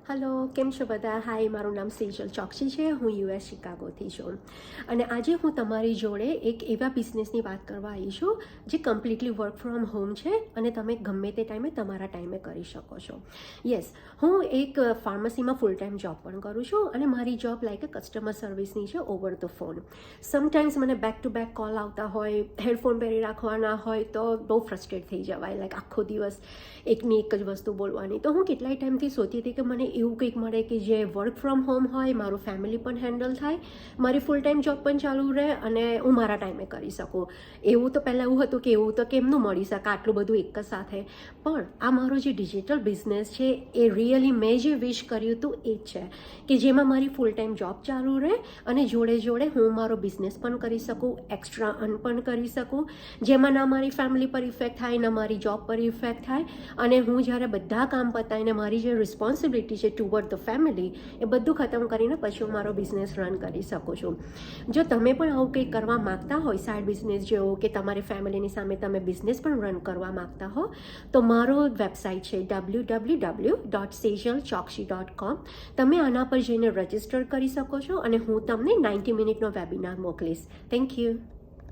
Hello, કેમ છો બધા? હાય, મારું નામ સેજલ ચોકસી છે. હું યુએસ શિકાગોથી છું અને આજે હું તમારી જોડે એક એવા બિઝનેસની વાત કરવા આવી છું જે કમ્પ્લીટલી વર્ક ફ્રોમ હોમ છે અને તમે ગમે તે ટાઈમે તમારા ટાઈમે કરી શકો છો. યસ, હું એક ફાર્મસીમાં ફૂલ ટાઈમ જોબ પણ કરું છું અને મારી જોબ લાઈક કસ્ટમર સર્વિસની છે ઓવર ધ ફોન. સમટાઈમ્સ મને બેક ટુ બેક કોલ આવતા હોય, હેડફોન પહેરી રાખવાના હોય તો બહુ ફ્રસ્ટ્રેટ થઈ જવાય, લાઈક આખો દિવસ એકની એક જ વસ્તુ બોલવાની. તો હું કેટલાય ટાઈમથી સોચતી હતી કે મને એવું કંઈક મળે કે જે વર્ક ફ્રોમ હોમ હોય, મારું ફેમિલી પણ હેન્ડલ થાય, મારી ફૂલ ટાઈમ જોબ પણ ચાલુ રહે અને હું મારા ટાઈમે કરી શકું. એવું તો પહેલાં એવું હતું કે એવું તો કેમનું મળી શકે આટલું બધું એક જ સાથે. પણ આ મારો જે ડિજિટલ બિઝનેસ છે એ રિયલી મેં જે વિશ કર્યું હતું એ જ છે કે જેમાં મારી ફૂલ ટાઈમ જોબ ચાલુ રહે અને જોડે જોડે હું મારો બિઝનેસ પણ કરી શકું, એક્સ્ટ્રા અર્ન પણ કરી શકું, જેમાં ના મારી ફેમિલી પર ઇફેક્ટ થાય, ના મારી જોબ પર ઇફેક્ટ થાય અને હું જ્યારે બધા કામ પતાવીને મારી જે રિસ્પોન્સિબિલિટી છે ટુવર્ડ ધ ફેમિલી એ બધું ખતમ કરીને પછી હું મારો બિઝનેસ રન કરી શકું છું. જો તમે પણ આવું કંઈક કરવા માગતા હોય, સાઇડ બિઝનેસ જેવો કે તમારી ફેમિલીની સામે તમે બિઝનેસ પણ રન કરવા માગતા હો, તો મારો વેબસાઇટ છે www.sejalchoksi.com. તમે આના પર જઈને રજિસ્ટર કરી શકો છો અને હું તમને 90 મિનિટનો વેબિનાર મોકલીશ. Thank you.